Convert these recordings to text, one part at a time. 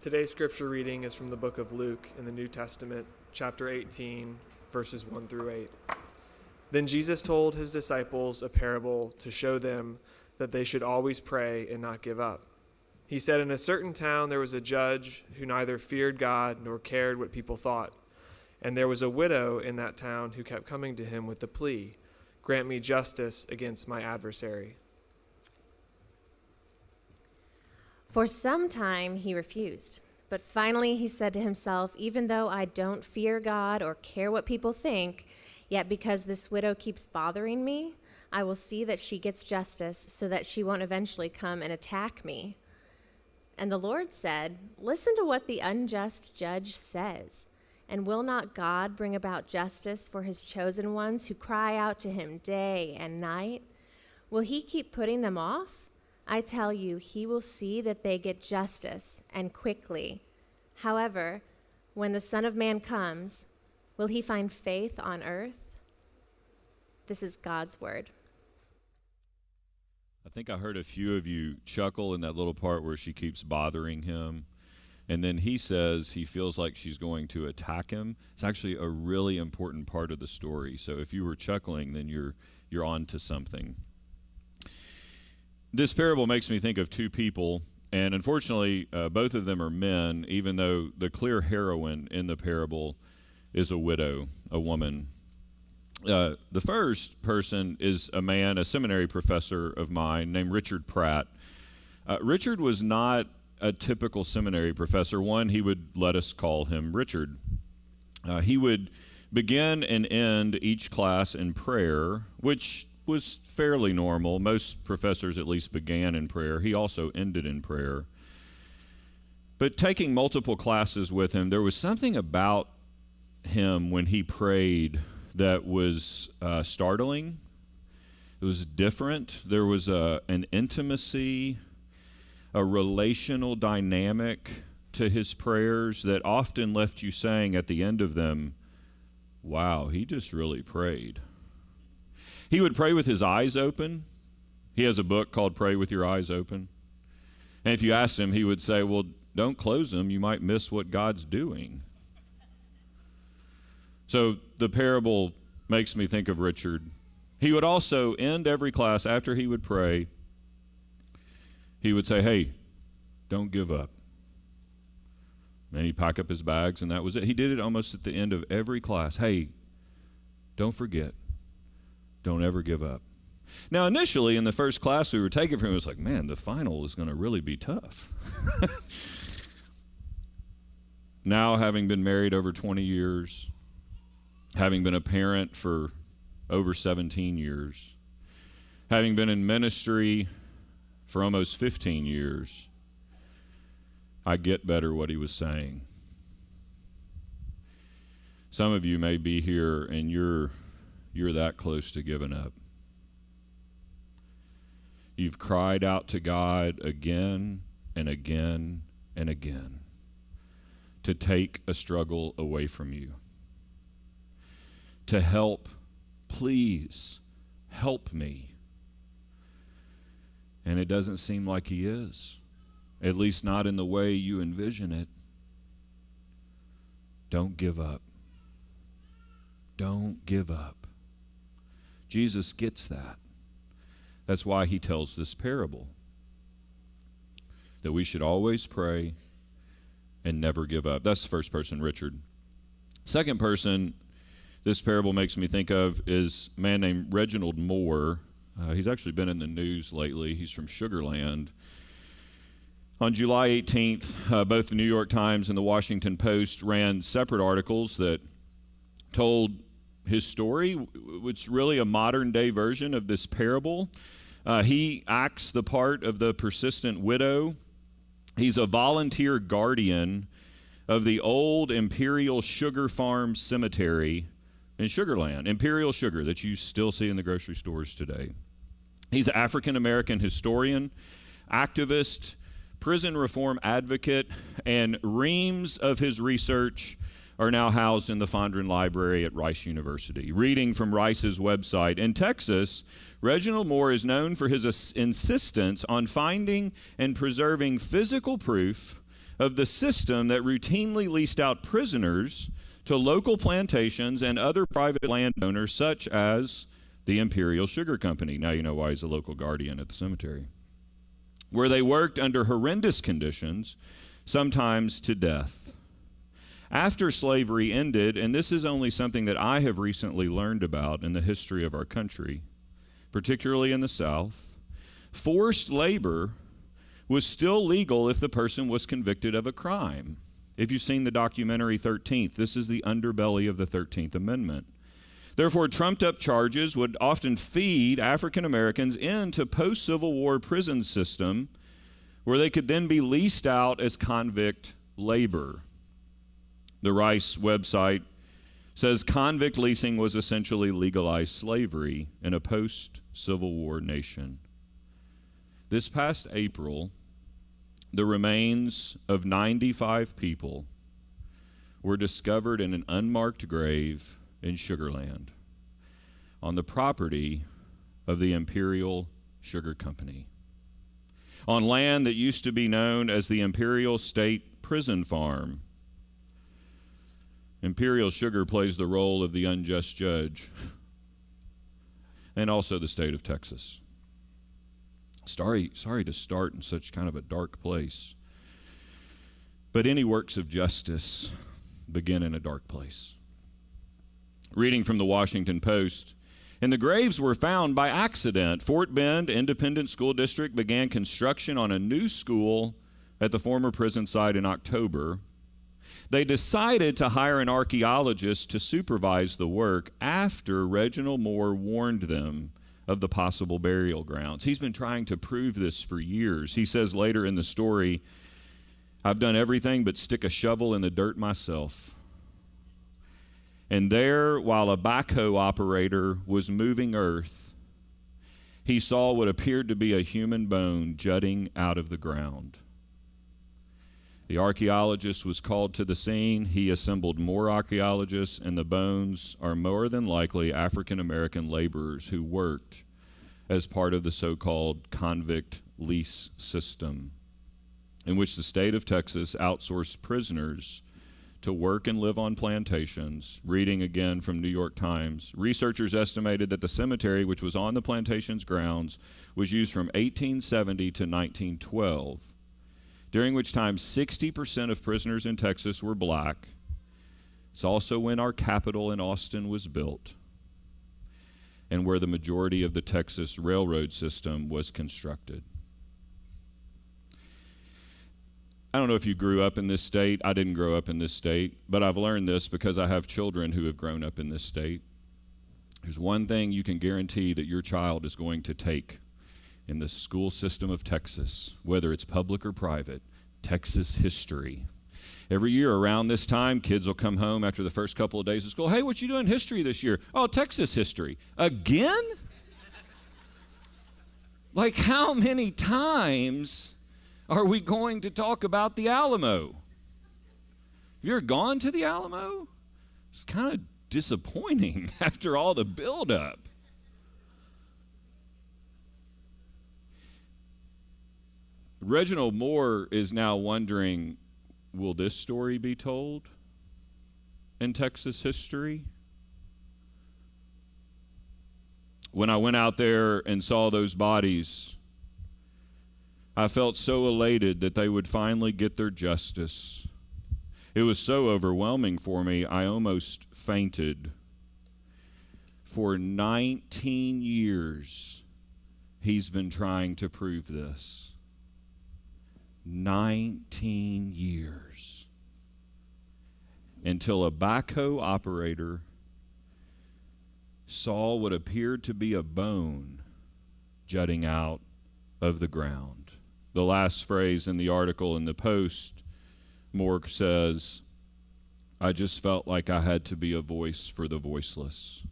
Today's scripture reading is from the book of Luke in the New Testament, chapter 18, verses 1 through 8. Then Jesus told his disciples a parable to show them that they should always pray and not give up. He said, in a certain town there was a judge who neither feared God nor cared what people thought. And there was a widow in that town who kept coming to him with the plea, "Grant me justice against my adversary." For some time he refused, but finally he said to himself, even though I don't fear God or care what people think, yet because this widow keeps bothering me, I will see that she gets justice so that she won't eventually come and attack me. And the Lord said, listen to what the unjust judge says. And will not God bring about justice for his chosen ones who cry out to him day and night? Will he keep putting them off? I tell you, he will see that they get justice, and quickly. However, when the Son of Man comes, will he find faith on earth? This is God's word. I think I heard a few of you chuckle in that little part where she keeps bothering him. And then he says he feels like she's going to attack him. It's actually a really important part of the story. So if you were chuckling, then you're on to something. This parable makes me think of two people, and unfortunately, both of them are men, even though the clear heroine in the parable is a widow, a woman. The first person is a man, a seminary professor of mine named Richard Pratt. Richard was not a typical seminary professor. One, he would let us call him Richard. He would begin and end each class in prayer, which was fairly normal. Most professors at least began in prayer. He also ended in prayer. But taking multiple classes with him, there was something about him when he prayed that was startling. It was different. There was an intimacy, a relational dynamic to his prayers that often left you saying at the end of them, wow, he just really prayed. He would pray with his eyes open. He has a book called Pray with Your Eyes Open. And if you asked him, he would say, well, don't close them. You might miss what God's doing. So the parable makes me think of Richard. He would also end every class after he would pray. He would say, hey, don't give up. And he'd pack up his bags, and that was it. He did it almost at the end of every class. Hey, don't forget. Don't ever give up. Now, initially, in the first class we were taking from him, it was like, man, the final is going to really be tough. Now, having been married over 20 years, having been a parent for over 17 years, having been in ministry for almost 15 years, I get better what he was saying. Some of you may be here and you're that close to giving up. You've cried out to God again and again and again to take a struggle away from you. To help, please help me. And it doesn't seem like he is, at least not in the way you envision it. Don't give up. Don't give up. Jesus gets that. That's why he tells this parable, that we should always pray and never give up. That's the first person, Richard. Second person this parable makes me think of is a man named Reginald Moore. He's actually been in the news lately. He's from Sugar Land. On July 18th, both the New York Times and the Washington Post ran separate articles that told his story. It's really a modern-day version of this parable. He acts the part of the persistent widow. He's a volunteer guardian of the old Imperial Sugar Farm Cemetery in Sugar Land, Imperial Sugar that you still see in the grocery stores today. He's an African-American historian, activist, prison reform advocate, and reams of his research are now housed in the Fondren Library at Rice University. Reading from Rice's website, in Texas, Reginald Moore is known for his insistence on finding and preserving physical proof of the system that routinely leased out prisoners to local plantations and other private landowners, such as the Imperial Sugar Company. Now you know why he's a local guardian at the cemetery. Where they worked under horrendous conditions, sometimes to death. After slavery ended, and this is only something that I have recently learned about in the history of our country, particularly in the South, forced labor was still legal if the person was convicted of a crime. If you've seen the documentary 13th, this is the underbelly of the 13th Amendment. Therefore, trumped-up charges would often feed African Americans into post-Civil War prison system where they could then be leased out as convict labor. The Rice website says convict leasing was essentially legalized slavery in a post-Civil War nation. This past April, the remains of 95 people were discovered in an unmarked grave in Sugar Land on the property of the Imperial Sugar Company, on land that used to be known as the Imperial State Prison Farm. Imperial Sugar plays the role of the unjust judge, and also the state of Texas. Sorry to start in such kind of a dark place, but any works of justice begin in a dark place. Reading from the Washington Post, and the graves were found by accident. Fort Bend Independent School District began construction on a new school at the former prison site in October. They decided to hire an archaeologist to supervise the work after Reginald Moore warned them of the possible burial grounds. He's been trying to prove this for years. He says later in the story, I've done everything but stick a shovel in the dirt myself. And there, while a backhoe operator was moving earth, he saw what appeared to be a human bone jutting out of the ground. The archaeologist was called to the scene. He assembled more archaeologists, and the bones are more than likely African American laborers who worked as part of the so-called convict lease system, in which the state of Texas outsourced prisoners to work and live on plantations. Reading again from New York Times, researchers estimated that the cemetery, which was on the plantation's grounds, was used from 1870 to 1912. During which time 60% of prisoners in Texas were black. It's also when our capital in Austin was built and where the majority of the Texas railroad system was constructed. I don't know if you grew up in this state. I didn't grow up in this state, but I've learned this because I have children who have grown up in this state. There's one thing you can guarantee that your child is going to take in the school system of Texas, whether it's public or private: Texas history. Every year around this time, kids will come home after the first couple of days of school. Hey, what you doing history this year? Oh, Texas history. Again? Like, how many times are we going to talk about the Alamo? Have you ever gone to the Alamo? It's kind of disappointing after all the buildup. Reginald Moore is now wondering, will this story be told in Texas history? When I went out there and saw those bodies, I felt so elated that they would finally get their justice. It was so overwhelming for me, I almost fainted. For 19 years, he's been trying to prove this. 19 years. Until a backhoe operator saw what appeared to be a bone jutting out of the ground. The last phrase in the article in the Post, Moore says, I just felt like I had to be a voice for the voiceless.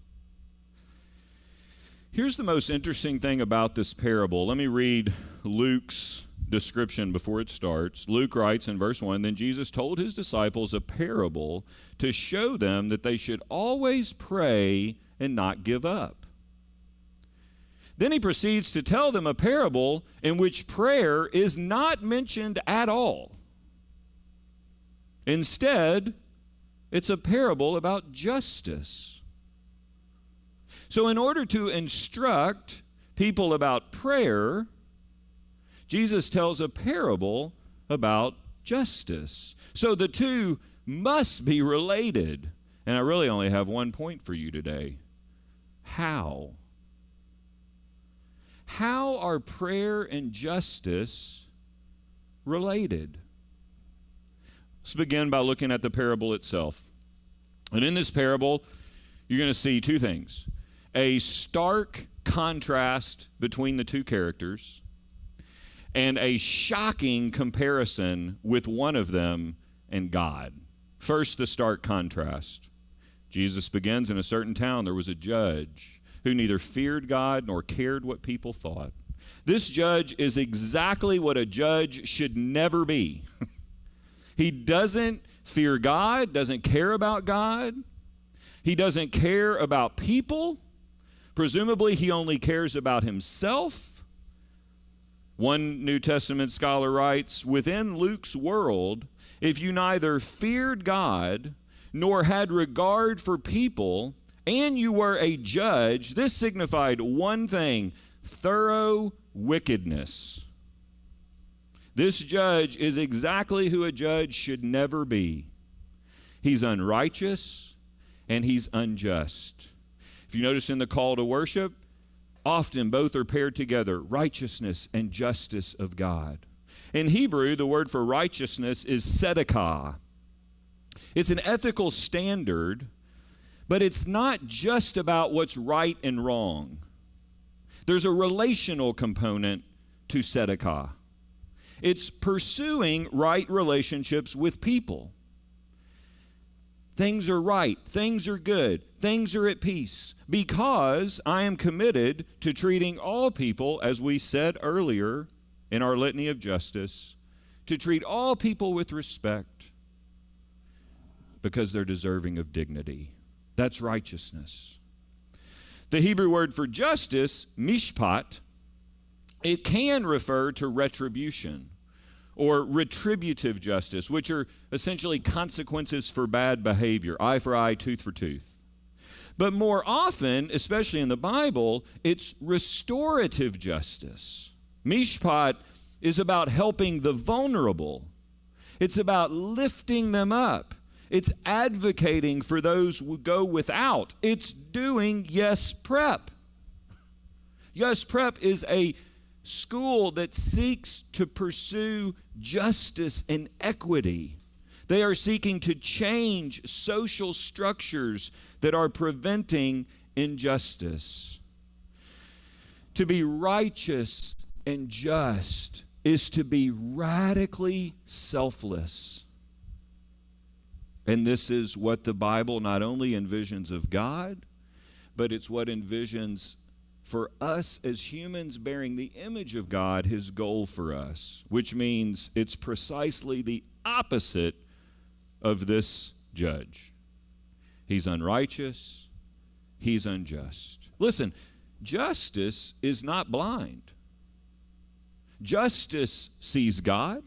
Here's the most interesting thing about this parable. Let me read Luke's description before it starts. Luke writes in verse 1, Then Jesus told his disciples a parable to show them that they should always pray and not give up. Then he proceeds to tell them a parable in which prayer is not mentioned at all. Instead, it's a parable about justice. So in order to instruct people about prayer, Jesus tells a parable about justice. So the two must be related. And I really only have one point for you today. How? How are prayer and justice related? Let's begin by looking at the parable itself. And in this parable, you're going to see two things. A stark contrast between the two characters and a shocking comparison with one of them and God. First, the stark contrast. Jesus begins, in a certain town there was a judge who neither feared God nor cared what people thought. This judge is exactly what a judge should never be. He doesn't fear God, doesn't care about God. He doesn't care about people. Presumably, he only cares about himself. One New Testament scholar writes, within Luke's world, if you neither feared God nor had regard for people, and you were a judge, this signified one thing: thorough wickedness. This judge is exactly who a judge should never be. He's unrighteous and he's unjust. If you notice in the call to worship, often both are paired together, righteousness and justice of God. In Hebrew, the word for righteousness is tzedakah. It's an ethical standard, but it's not just about what's right and wrong. There's a relational component to tzedakah. It's pursuing right relationships with people. Things are right, things are good, things are at peace, because I am committed to treating all people, as we said earlier in our litany of justice, to treat all people with respect because they're deserving of dignity. That's righteousness. The Hebrew word for justice, mishpat, it can refer to retribution or retributive justice, which are essentially consequences for bad behavior, eye for eye, tooth for tooth. But more often, especially in the Bible, it's restorative justice. Mishpat is about helping the vulnerable. It's about lifting them up. It's advocating for those who go without. It's doing Yes Prep. Yes Prep is a school that seeks to pursue justice and equity. They are seeking to change social structures that are preventing injustice. To be righteous and just is to be radically selfless. And this is what the Bible not only envisions of God, but it's what envisions for us as humans bearing the image of God, his goal for us, which means it's precisely the opposite of this judge. He's unrighteous, he's unjust. Listen, justice is not blind. Justice sees God,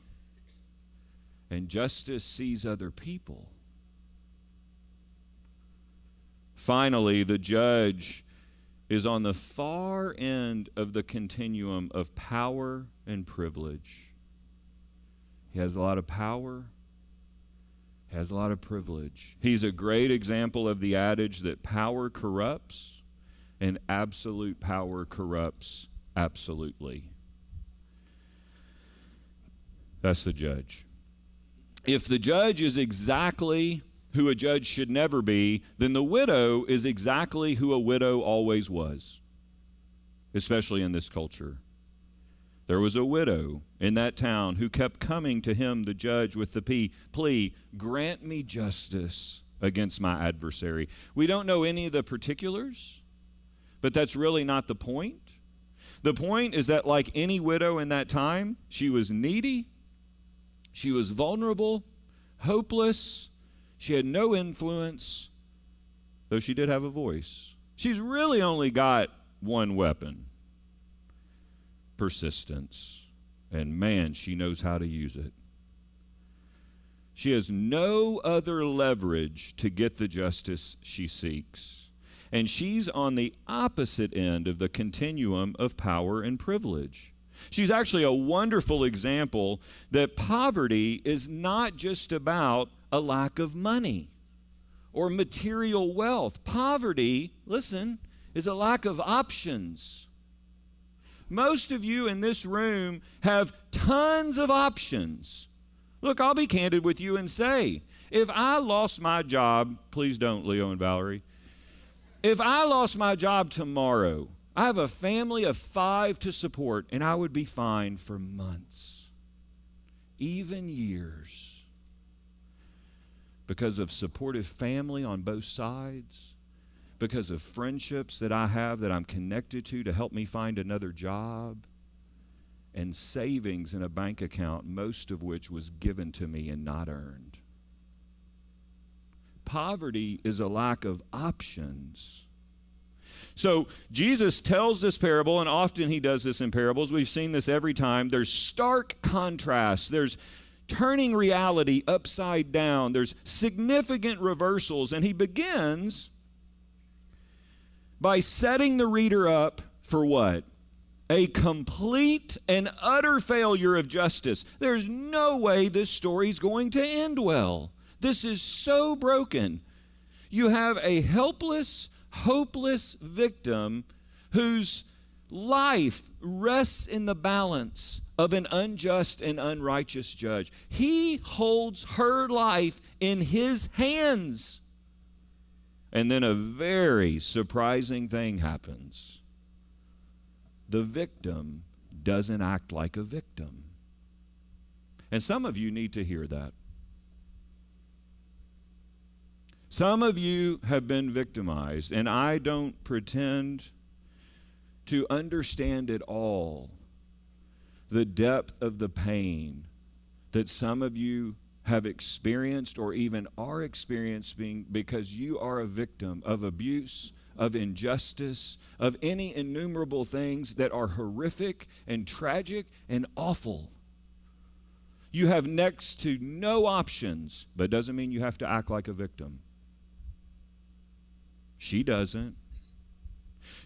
and justice sees other people. Finally, the judge is on the far end of the continuum of power and privilege. He has a lot of power, has a lot of privilege. He's a great example of the adage that power corrupts and absolute power corrupts absolutely. That's the judge. If the judge is exactly who a judge should never be, then the widow is exactly who a widow always was, especially in this culture. There was a widow in that town who kept coming to him, the judge, with the plea, grant me justice against my adversary. We don't know any of the particulars, but that's really not the point. The point is that, like any widow in that time, she was needy, she was vulnerable, hopeless, she had no influence, though she did have a voice. She's really only got one weapon: persistence. And man, she knows how to use it. She has no other leverage to get the justice she seeks. And she's on the opposite end of the continuum of power and privilege. She's actually a wonderful example that poverty is not just about a lack of money or material wealth. Poverty, listen, is a lack of options. Most of you in this room have tons of options. Look, I'll be candid with you and say, if I lost my job, please don't, Leo and Valerie. If I lost my job tomorrow, I have a family of 5 to support, and I would be fine for months, even years, because of supportive family on both sides, because of friendships that I have that I'm connected to help me find another job, and savings in a bank account, most of which was given to me and not earned. Poverty is a lack of options. So Jesus tells this parable, and often he does this in parables. We've seen this every time. There's stark contrast. There's turning reality upside down. There's significant reversals. And he begins by setting the reader up for what? A complete and utter failure of justice. There's no way this story's going to end well. This is so broken. You have a helpless, hopeless victim whose life rests in the balance of an unjust and unrighteous judge. He holds her life in his hands. And then a very surprising thing happens. The victim doesn't act like a victim. And some of you need to hear that. Some of you have been victimized, and I don't pretend to understand at all the depth of the pain that some of you have experienced or even are experiencing because you are a victim of abuse, of injustice, of any innumerable things that are horrific and tragic and awful. You have next to no options, but it doesn't mean you have to act like a victim. She doesn't.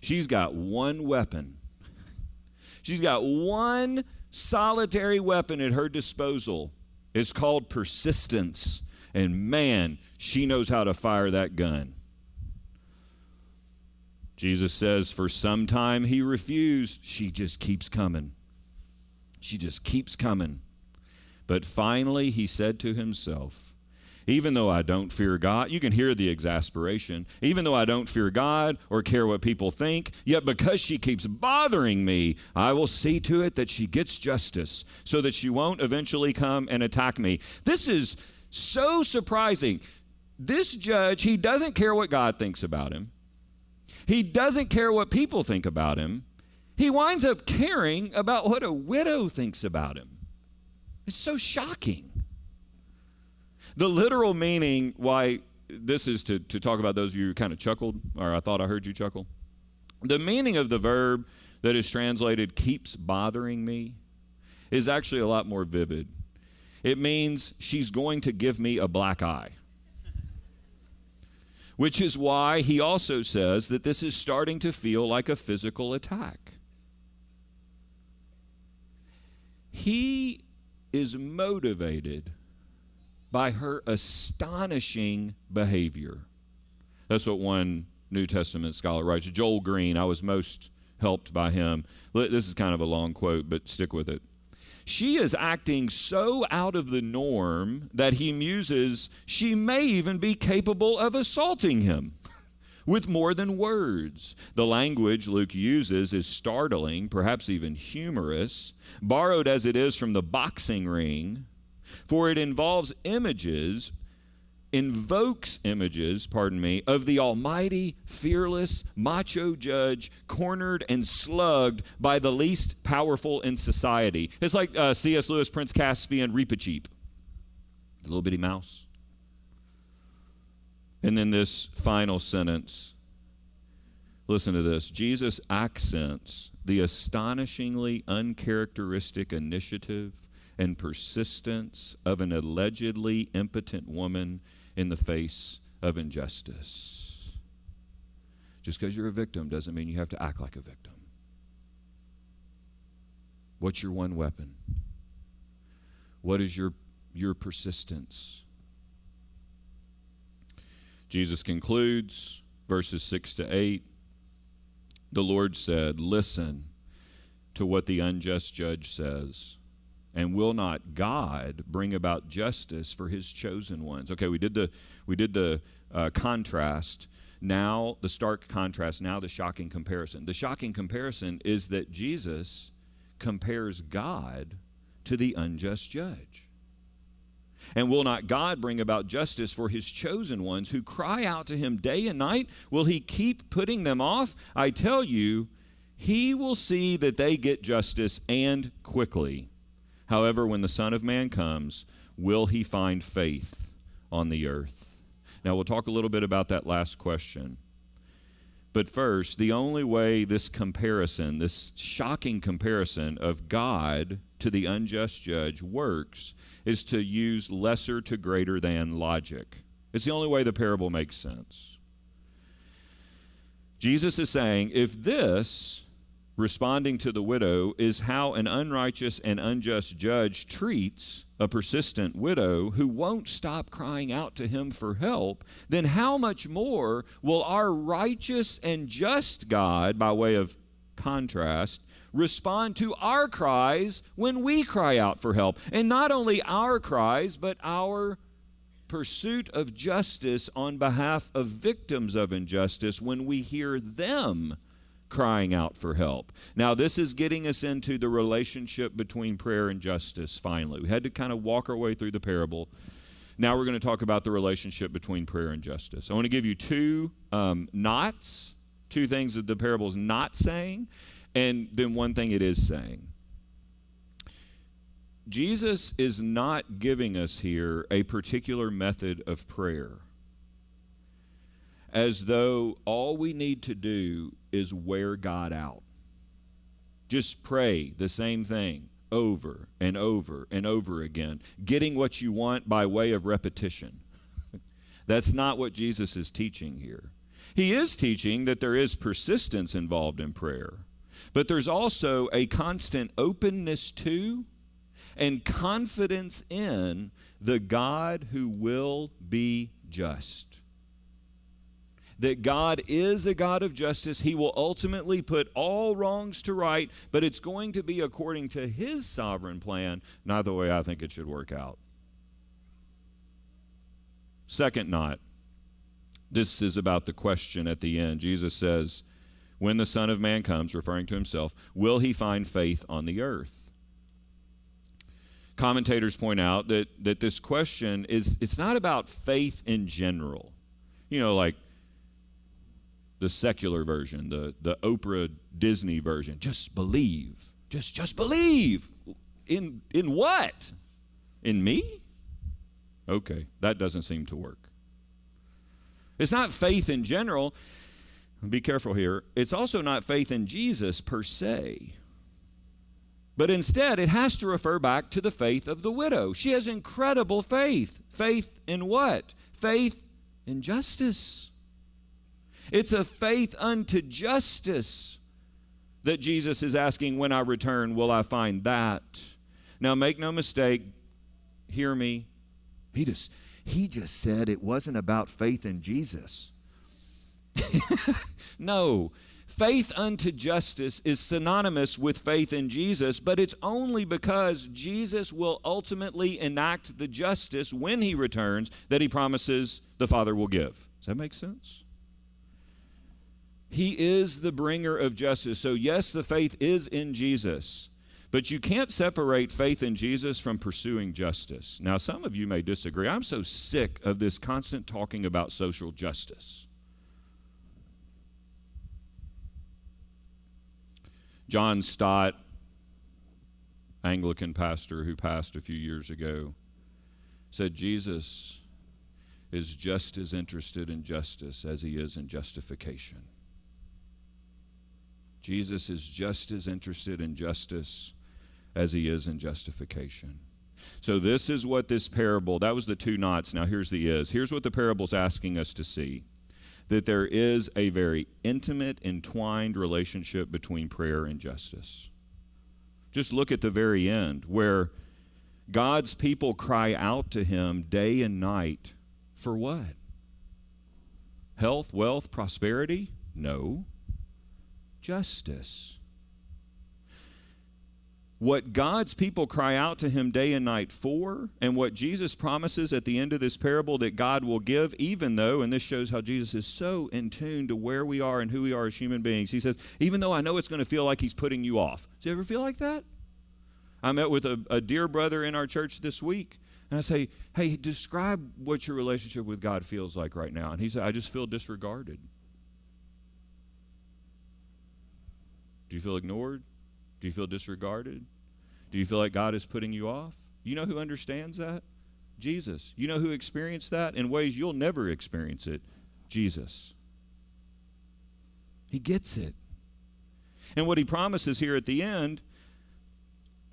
She's got one weapon. She's got one solitary weapon at her disposal. It's called persistence. And man, she knows how to fire that gun. Jesus says, for some time he refused. She just keeps coming. She just keeps coming. But finally he said to himself, even though I don't fear God, you can hear the exasperation, even though I don't fear God or care what people think, yet because she keeps bothering me, I will see to it that she gets justice so that she won't eventually come and attack me. This is so surprising. This judge, he doesn't care what God thinks about him. He doesn't care what people think about him. He winds up caring about what a widow thinks about him. It's so shocking. The literal meaning why this is to talk about those of you who kind of chuckled, or I thought I heard you chuckle. The meaning of the verb that is translated keeps bothering me is actually a lot more vivid. It means she's going to give me a black eye. Which is why he also says that this is starting to feel like a physical attack. He is motivated by her astonishing behavior. That's what one New Testament scholar writes. Joel Green, I was most helped by him. This is kind of a long quote, but stick with it. She is acting so out of the norm that he muses she may even be capable of assaulting him with more than words. The language Luke uses is startling, perhaps even humorous, borrowed as it is from the boxing ring, for it invokes images, of the almighty, fearless, macho judge cornered and slugged by the least powerful in society. It's like C.S. Lewis, Prince Caspian, Reepicheep, the little bitty mouse. And then this final sentence. Listen to this. Jesus accents the astonishingly uncharacteristic initiative and persistence of an allegedly impotent woman in the face of injustice. Just because you're a victim doesn't mean you have to act like a victim. What's your one weapon? What is your persistence? Jesus concludes, verses 6 to 8. The Lord said, "Listen to what the unjust judge says. And will not God bring about justice for his chosen ones?" Okay, we did the contrast. Now the stark contrast. Now the shocking comparison. The shocking comparison is that Jesus compares God to the unjust judge. And will not God bring about justice for his chosen ones who cry out to him day and night? Will he keep putting them off? I tell you, he will see that they get justice, and quickly. However, when the Son of Man comes, will he find faith on the earth? Now, we'll talk a little bit about that last question. But first, the only way this comparison, this shocking comparison of God to the unjust judge works is to use lesser to greater than logic. It's the only way the parable makes sense. Jesus is saying, if this, responding to the widow, is how an unrighteous and unjust judge treats a persistent widow who won't stop crying out to him for help, then how much more will our righteous and just God, by way of contrast, respond to our cries when we cry out for help? And not only our cries, but our pursuit of justice on behalf of victims of injustice when we hear them crying out for help. Now, this is getting us into the relationship between prayer and justice finally. We had to kind of walk our way through the parable. Now we're going to talk about the relationship between prayer and justice. I want to give you two nots, two things that the parable's not saying, and then one thing it is saying. Jesus is not giving us here a particular method of prayer, as though all we need to do is wear God out. Just pray the same thing over and over and over again, getting what you want by way of repetition. That's not what Jesus is teaching here. He is teaching that there is persistence involved in prayer, but there's also a constant openness to and confidence in the God who will be just. That God is a God of justice. He will ultimately put all wrongs to right, but it's going to be according to his sovereign plan, not the way I think it should work out. Second knot. This is about the question at the end. Jesus says, when the Son of Man comes, referring to himself, will he find faith on the earth? Commentators point out that this question it's not about faith in general. You know, like the secular version, the Oprah Disney version. Just believe. Just believe. In what? In me? Okay, that doesn't seem to work. It's not faith in general. Be careful here. It's also not faith in Jesus per se. But instead, it has to refer back to the faith of the widow. She has incredible faith. Faith in what? Faith in justice. It's a faith unto justice that Jesus is asking, when I return, will I find that? Now, make no mistake, hear me. He just said it wasn't about faith in Jesus. No, faith unto justice is synonymous with faith in Jesus, but it's only because Jesus will ultimately enact the justice when he returns that he promises the Father will give. Does that make sense? He is the bringer of justice. So yes, the faith is in Jesus, but you can't separate faith in Jesus from pursuing justice. Now, some of you may disagree. I'm so sick of this constant talking about social justice. John Stott, Anglican pastor who passed a few years ago, said Jesus is just as interested in justice as he is in justification. Jesus is just as interested in justice as he is in justification. So this is what this parable, that was the two knots. Now here's the is. Here's what the parable's asking us to see. That there is a very intimate, entwined relationship between prayer and justice. Just look at the very end, where God's people cry out to him day and night for what? Health, wealth, prosperity? No. Justice. What God's people cry out to him day and night for, and what Jesus promises at the end of this parable that God will give, even though, and this shows how Jesus is so in tune to where we are and who we are as human beings. He says, even though I know it's going to feel like he's putting you off. Do you ever feel like that? I met with a dear brother in our church this week, and I say, hey, describe what your relationship with God feels like right now. And he said, I just feel disregarded. Do you feel ignored? Do you feel disregarded? Do you feel like God is putting you off? You know who understands that? Jesus. You know who experienced that in ways you'll never experience it? Jesus. He gets it. And what he promises here at the end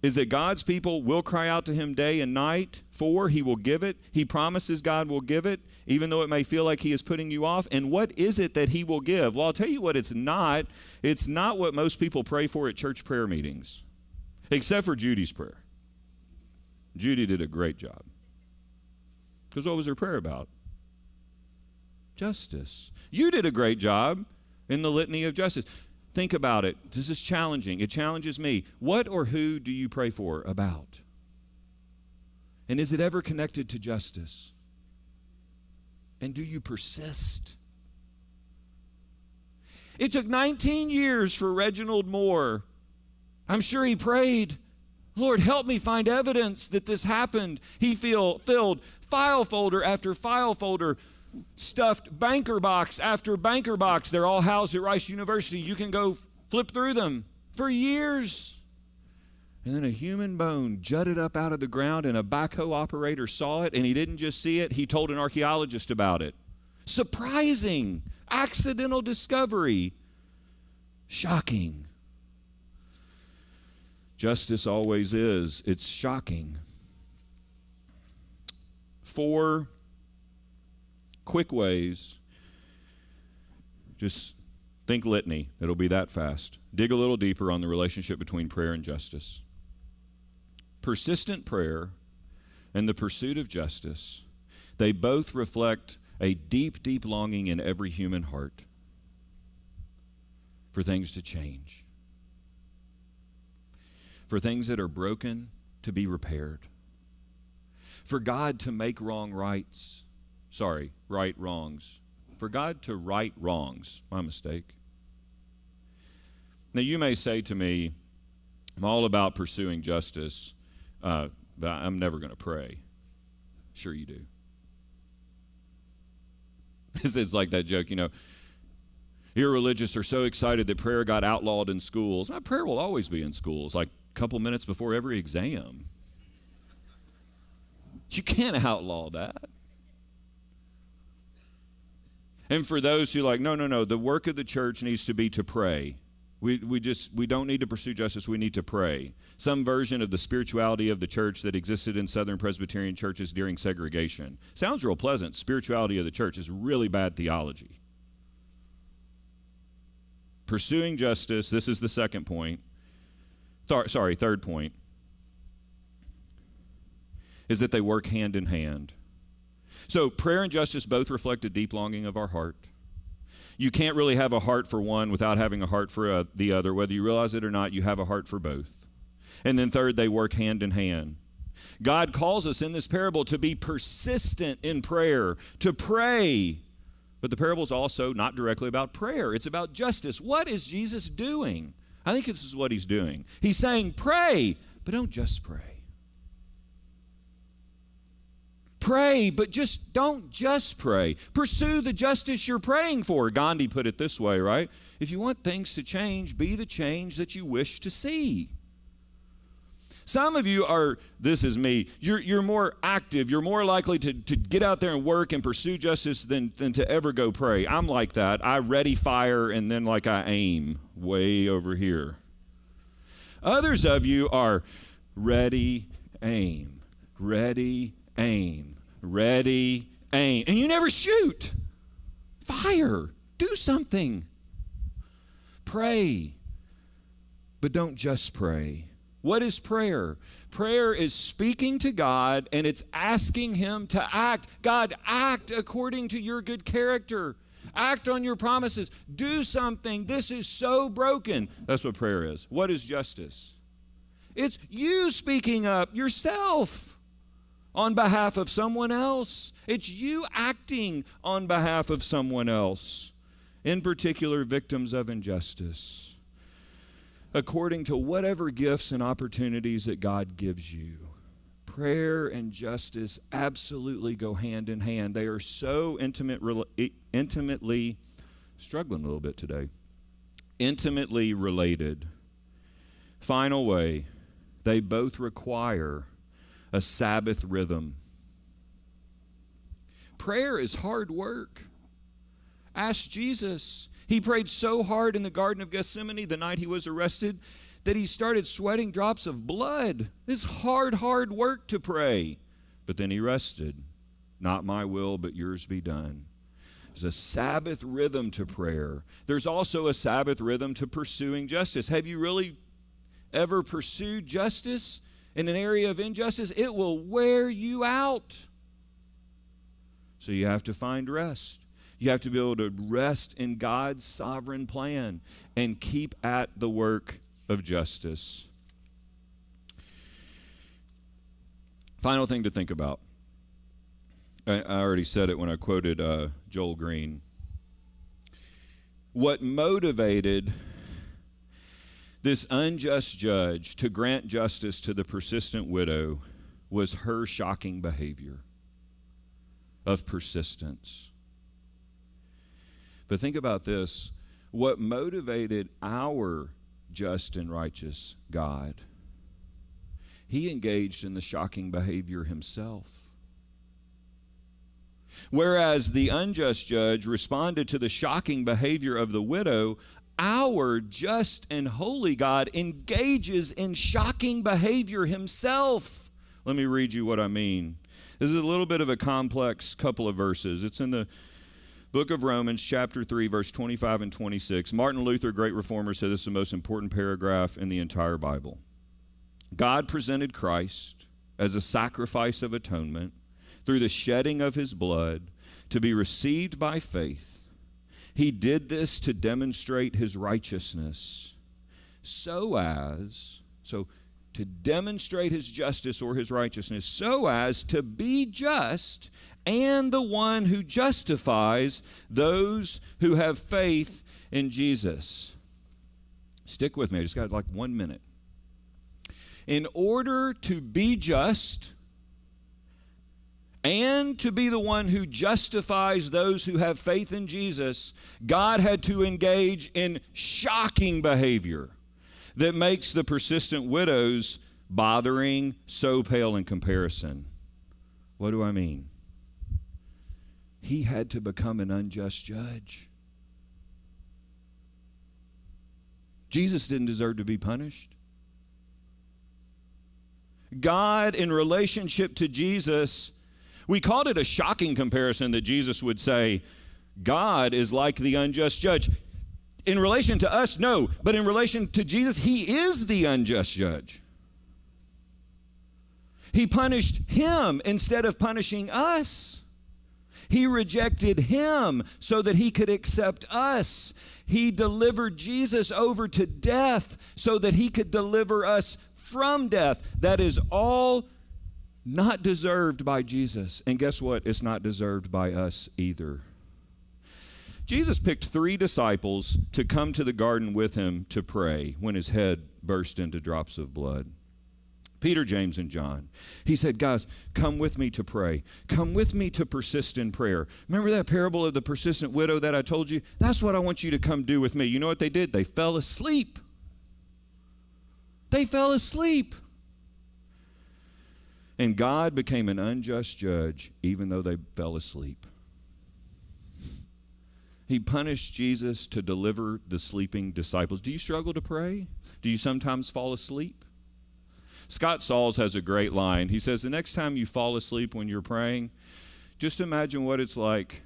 is that God's people will cry out to him day and night for, he will give it. He promises God will give it, even though it may feel like he is putting you off. And what is it that he will give? Well, I'll tell you what it's not. It's not what most people pray for at church prayer meetings, except for Judy's prayer. Judy did a great job. Because what was her prayer about? Justice. You did a great job in the litany of justice. Think about it. This is challenging. It challenges me. What or who do you pray for about? And is it ever connected to justice? And do you persist? It took 19 years for Reginald Moore. I'm sure he prayed, Lord, help me find evidence that this happened. He filled file folder after file folder, stuffed banker box after banker box. They're all housed at Rice University. You can go flip through them for years. And then a human bone jutted up out of the ground, and a backhoe operator saw it, and he didn't just see it, he told an archaeologist about it. Surprising, accidental discovery. Shocking. Justice always is. It's shocking. 4 quick ways. Just think litany. It'll be that fast. Dig a little deeper on the relationship between prayer and justice. Persistent prayer and the pursuit of justice, they both reflect a deep, deep longing in every human heart for things to change, for things that are broken to be repaired, for God to make right wrongs, for God to right wrongs. My mistake. Now you may say to me, I'm all about pursuing justice, but I'm never going to pray. Sure you do. It's like that joke, irreligious are so excited that prayer got outlawed in schools. My prayer will always be in schools, like a couple minutes before every exam. You can't outlaw that. And for those who no, the work of the church needs to be to pray. We don't need to pursue justice, we need to pray. Some version of the spirituality of the church that existed in Southern Presbyterian churches during segregation. Sounds real pleasant. Spirituality of the church is really bad theology. Pursuing justice, this is the second point. Third point, is that they work hand in hand. So prayer and justice both reflect a deep longing of our heart. You can't really have a heart for one without having a heart for the other. Whether you realize it or not, you have a heart for both. And then third, they work hand in hand. God calls us in this parable to be persistent in prayer, to pray. But the parable is also not directly about prayer. It's about justice. What is Jesus doing? I think this is what he's doing. He's saying, pray, but don't just pray. Pray, but don't just pray. Pursue the justice you're praying for. Gandhi put it this way, right? If you want things to change, be the change that you wish to see. Some of you this is me, you're more active. You're more likely to get out there and work and pursue justice than to ever go pray. I'm like that. I ready fire and then I aim way over here. Others of you are ready, aim. Ready, aim. Ready, aim. And you never shoot. Fire. Do something. Pray. But don't just pray. What is prayer? Prayer is speaking to God, and it's asking him to act. God, act according to your good character. Act on your promises. Do something. This is so broken. That's what prayer is. What is justice? It's you speaking up yourself on behalf of someone else. It's you acting on behalf of someone else, in particular victims of injustice, according to whatever gifts and opportunities that God gives you. Prayer and justice absolutely go hand in hand. They are so intimately, struggling a little bit today, intimately related. Final way, they both require a Sabbath rhythm. Prayer is hard work. Ask Jesus. He prayed so hard in the Garden of Gethsemane the night he was arrested that he started sweating drops of blood. It's hard work to pray. But then he rested. Not my will, but yours be done. There's a Sabbath rhythm to prayer. There's also a Sabbath rhythm to pursuing justice. Have you really ever pursued justice in an area of injustice? It will wear you out. So you have to find rest. You have to be able to rest in God's sovereign plan and keep at the work of justice. Final thing to think about. I already said it when I quoted Joel Green. What motivated this unjust judge to grant justice to the persistent widow was her shocking behavior of persistence. But think about this. What motivated our just and righteous God? He engaged in the shocking behavior himself. Whereas the unjust judge responded to the shocking behavior of the widow, our just and holy God engages in shocking behavior himself. Let me read you what I mean. This is a little bit of a complex couple of verses. It's in the book of Romans, chapter 3, verse 25 and 26. Martin Luther, great reformer, said this is the most important paragraph in the entire Bible. God presented Christ as a sacrifice of atonement through the shedding of his blood to be received by faith. He did this to demonstrate his righteousness to demonstrate his justice or his righteousness, so as to be just and the one who justifies those who have faith in Jesus. Stick with me. I just got like 1 minute. In order to be just and to be the one who justifies those who have faith in Jesus, God had to engage in shocking behavior that makes the persistent widows bothering so pale in comparison. What do I mean? He had to become an unjust judge. Jesus didn't deserve to be punished. God, in relationship to Jesus, we called it a shocking comparison that Jesus would say, God is like the unjust judge. In relation to us, no. But in relation to Jesus, he is the unjust judge. He punished him instead of punishing us. He rejected him so that he could accept us. He delivered Jesus over to death so that he could deliver us from death. That is all not deserved by Jesus. And guess what? It's not deserved by us either. Jesus picked 3 disciples to come to the garden with him to pray when his head burst into drops of blood. Peter, James, and John. He said, guys, come with me to pray. Come with me to persist in prayer. Remember that parable of the persistent widow that I told you? That's what I want you to come do with me. You know what they did? They fell asleep. They fell asleep. And God became an unjust judge even though they fell asleep. He punished Jesus to deliver the sleeping disciples. Do you struggle to pray? Do you sometimes fall asleep? Scott Sauls has a great line. He says, the next time you fall asleep when you're praying, just imagine what it's like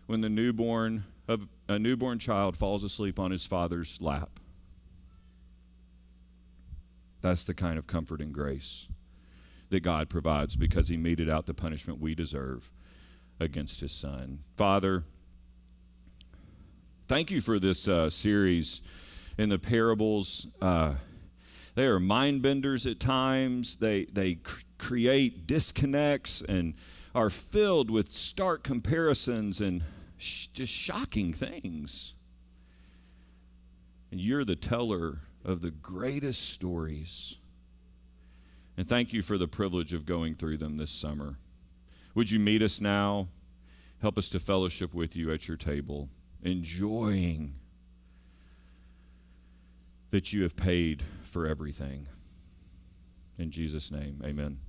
when a newborn child falls asleep on his father's lap. That's the kind of comfort and grace that God provides because he meted out the punishment we deserve against his son. Father, thank you for this series in the parables. They are mind benders at times. They create disconnects and are filled with stark comparisons and just shocking things. And you're the teller of the greatest stories. And thank you for the privilege of going through them this summer. Would you meet us now? Help us to fellowship with you at your table, enjoying that you have paid for everything. In Jesus' name, amen.